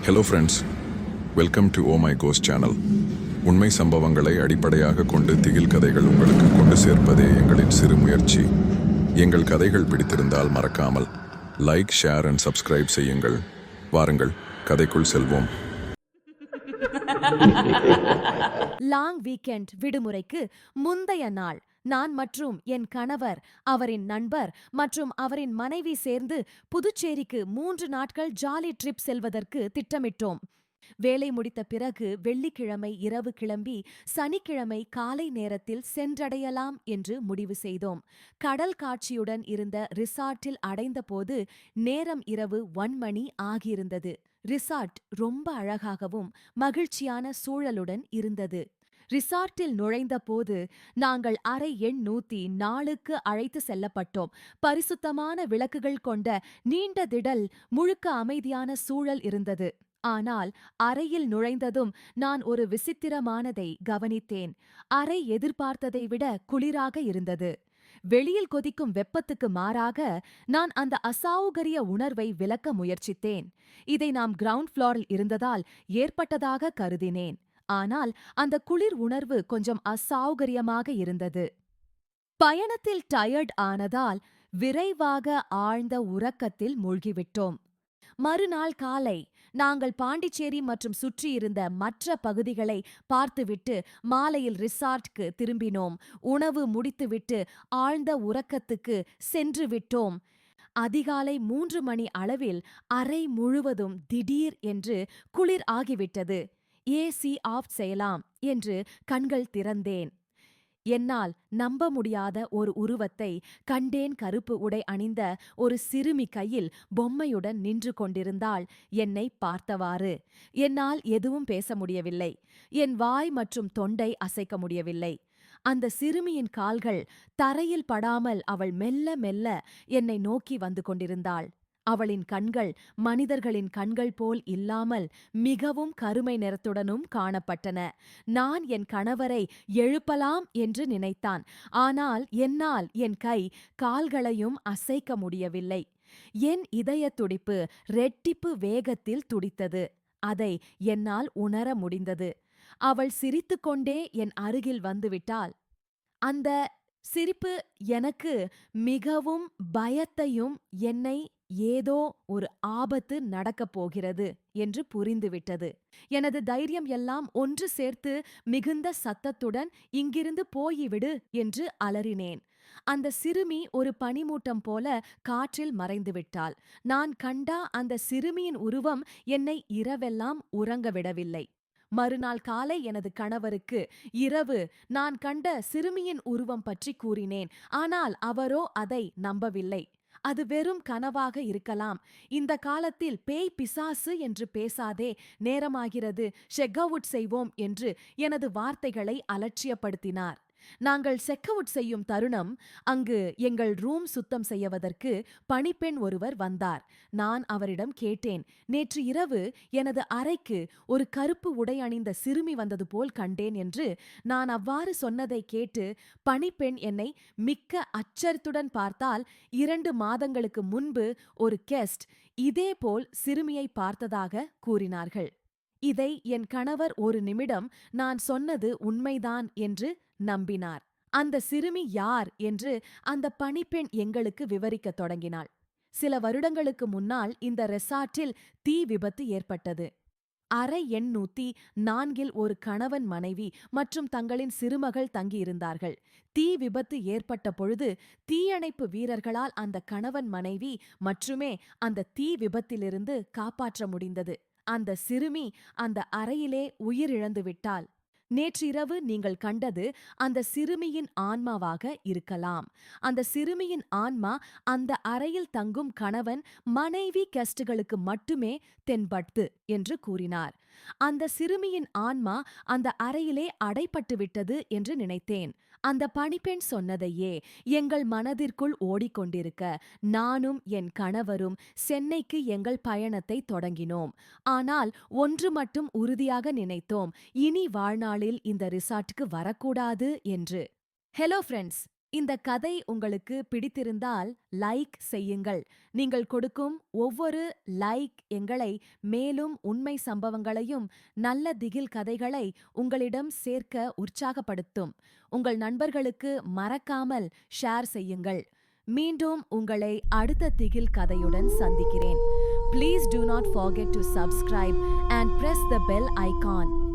Hello friends, welcome to oh my ghost channel. உண்மை சம்பவங்களை அடிப்படையாக கொண்டு திகில் கதைகள் உங்களுக்கு கொண்டு சேர்ப்பதே எங்களின் சிறு முயற்சி. எங்கள் கதைகள் பிடித்திருந்தால் மறக்காமல் லைக், ஷேர் அண்ட் சப்ஸ்கிரைப் செய்யுங்கள். வாருங்கள், கதைக்குள் செல்வோம். லாங் வீக்கெண்ட் விடுமுறைக்கு முந்தைய நாள் நான் மற்றும் என் கணவர், அவரின் நண்பர் மற்றும் அவரின் மனைவி சேர்ந்து புதுச்சேரிக்கு 3 நாட்கள் ஜாலி ட்ரிப் செல்வதற்கு திட்டமிட்டோம். வேலை முடித்த பிறகு வெள்ளிக்கிழமை இரவு கிளம்பி சனிக்கிழமை காலை நேரத்தில் சென்றடையலாம் என்று முடிவு செய்தோம். கடல் காட்சியுடன் இருந்த ரிசார்ட்டில் அடைந்தபோது நேரம் இரவு 1 மணி ஆகியிருந்தது. ரிசார்ட் ரொம்ப அழகாகவும் மகிழ்ச்சியான சூழலுடன் இருந்தது. ரிசார்ட்டில் நுழைந்தபோது நாங்கள் அறை எண் 104க்கு அழைத்து செல்லப்பட்டோம். பரிசுத்தமான விளக்குகள் கொண்ட நீண்ட திடல், முழுக்க அமைதியான சூழல் இருந்தது. ஆனால் அறையில் நுழைந்ததும் நான் ஒரு விசித்திரமானதை கவனித்தேன். அறை எதிர்பார்த்ததை விட குளிராக இருந்தது. வெளியில் கொதிக்கும் வெப்பத்துக்கு மாறாக நான் அந்த அசௌகரிய உணர்வை விளக்க முயற்சித்தேன். இதை நாம் கிரவுண்ட் ஃப்ளோரில் இருந்ததால் ஏற்பட்டதாக கருதினேன். ஆனால் அந்த குளிர் உணர்வு கொஞ்சம் அசௌகரியமாக இருந்தது. பயணத்தில் டயர்ட் ஆனதால் விரைவாக ஆழ்ந்த உறக்கத்தில் மூழ்கிவிட்டோம். மறுநாள் காலை நாங்கள் பாண்டிச்சேரி மற்றும் சுற்றியிருந்த மற்ற பகுதிகளை பார்த்துவிட்டு மாலையில் ரிசார்ட்க்கு திரும்பினோம். உணவு முடித்துவிட்டு ஆழ்ந்த உறக்கத்துக்கு சென்று விட்டோம். அதிகாலை 3 மணி அளவில் அறை முழுவதும் திடீர் என்று குளிர் ஆகிவிட்டது. ஏசி ஆஃப் செய்யலாம் என்று கண்கள் திறந்தேன். என்னால் நம்ப முடியாத ஒரு உருவத்தை கண்டேன். கருப்பு உடை அணிந்த ஒரு சிறுமி கையில் பொம்மையுடன் நின்று கொண்டிருந்தாள், என்னை பார்த்தவாறு. என்னால் எதுவும் பேச முடியவில்லை. என் வாய் மற்றும் தொண்டை அசைக்க முடியவில்லை. அந்த சிறுமியின் கால்கள் தரையில் படாமல் அவள் மெல்ல மெல்ல என்னை நோக்கி வந்து கொண்டிருந்தாள். அவளின் கண்கள் மனிதர்களின் கண்கள் போல் இல்லாமல் மிகவும் கருமை நிறத்துடனும் காணப்பட்டன. நான் என் கணவரை எழுப்பலாம் என்று நினைத்தான். ஆனால் என்னால் என் கை கால்களையும் அசைக்க முடியவில்லை. என் இதயத் துடிப்பு ரெட்டிப்பு வேகத்தில் துடித்தது. அதை என்னால் உணர முடிந்தது. அவள் சிரித்துக்கொண்டே என் அருகில் வந்துவிட்டாள். அந்த சிரிப்பு எனக்கு மிகவும் பயத்தையும், என்னை ஏதோ ஒரு ஆபத்து நடக்கப் போகிறது என்று புரிந்துவிட்டது. எனது தைரியம் எல்லாம் ஒன்று சேர்த்து மிகுந்த சத்தத்துடன், இங்கிருந்து போய்விடு என்று அலறினேன். அந்த சிறுமி ஒரு பனிமூட்டம் போல காற்றில் மறைந்துவிட்டாள். நான் கண்ட அந்த சிறுமியின் உருவம் என்னை இரவெல்லாம் உறங்கவிடவில்லை. மறுநாள் காலை எனது கணவருக்கு இரவு நான் கண்ட சிறுமியின் உருவம் பற்றி கூறினேன். ஆனால் அவரோ அதை நம்பவில்லை. அது வெறும் கனவாக இருக்கலாம். இந்த காலத்தில் பேய் பிசாசு என்று பேசாதே, நேரமாகிறது, செக் அவுட் செய்வோம் என்று எனது வார்த்தைகளை அலட்சியப்படுத்தினார். நாங்கள் செக் அவுட் செய்யும் தருணம், அங்கு எங்கள் ரூம் சுத்தம் செய்வதற்கு பணிப்பெண் ஒருவர் வந்தார். நான் அவரிடம் கேட்டேன், நேற்று இரவு எனது அறைக்கு ஒரு கருப்பு உடை அணிந்த சிறுமி வந்தது போல் கண்டேன் என்று. நான் அவ்வாறு சொன்னதை கேட்டு பணிப்பெண் என்னை மிக்க அச்சத்துடன் பார்த்தால், 2 மாதங்களுக்கு முன்பு ஒரு கெஸ்ட் இதேபோல் சிறுமியை பார்த்ததாக கூறினார்கள். இதை என் கணவர் ஒரு நிமிடம் நான் சொன்னது உண்மைதான் என்று நம்பினார். அந்த சிறுமி யார் என்று அந்த பணிப்பெண் எங்களுக்கு விவரிக்கத் தொடங்கினாள். சில வருடங்களுக்கு முன்னால் இந்த ரெசார்ட்டில் தீ விபத்து ஏற்பட்டது. அறை எண் 104ல் ஒரு கணவன், மனைவி மற்றும் தங்களின் சிறுமகள் தங்கியிருந்தார்கள். தீ விபத்து ஏற்பட்ட பொழுது தீயணைப்பு வீரர்களால் அந்த கணவன், மனைவி மட்டுமே அந்த தீ விபத்திலிருந்து காப்பாற்ற முடிந்தது. அந்த சிறுமி அந்த அறையிலே உயிரிழந்து விட்டாள். நேற்றிரவு நீங்கள் கண்டது அந்த சிறுமியின் ஆன்மாவாக இருக்கலாம். அந்த சிறுமியின் ஆன்மா அந்த அறையில் தங்கும் கணவன், மனைவி கெஸ்டுகளுக்கு மட்டுமே தென்பட்டு என்று கூறினார். அந்த சிறுமியின் ஆன்மா அந்த அறையிலே அடைப்பட்டு விட்டது என்று நினைத்தேன். அந்த பணிப்பெண் சொன்னதையே எங்கள் மனதிற்குள் ஓடிக்கொண்டிருக்க நானும் என் கணவரும் சென்னைக்கு எங்கள் பயணத்தை தொடங்கினோம். ஆனால் ஒன்று மட்டும் உறுதியாக நினைத்தோம், இனி வாழ்நாளில் இந்த ரிசார்ட்டுக்கு வரக்கூடாது என்று. ஹலோ ஃப்ரெண்ட்ஸ், இந்த கதை உங்களுக்கு பிடித்திருந்தால் லைக் செய்யுங்கள். நீங்கள் கொடுக்கும் ஒவ்வொரு லைக் எங்களை மேலும் உண்மை சம்பவங்களையும் நல்ல திகில் கதைகளை உங்களிடம் சேர்க்க உற்சாகப்படுத்தும். உங்கள் நண்பர்களுக்கு மறக்காமல் ஷேர் செய்யுங்கள். மீண்டும் உங்களை அடுத்த திகில் கதையுடன் சந்திக்கிறேன். Please do not forget to subscribe and press the bell icon.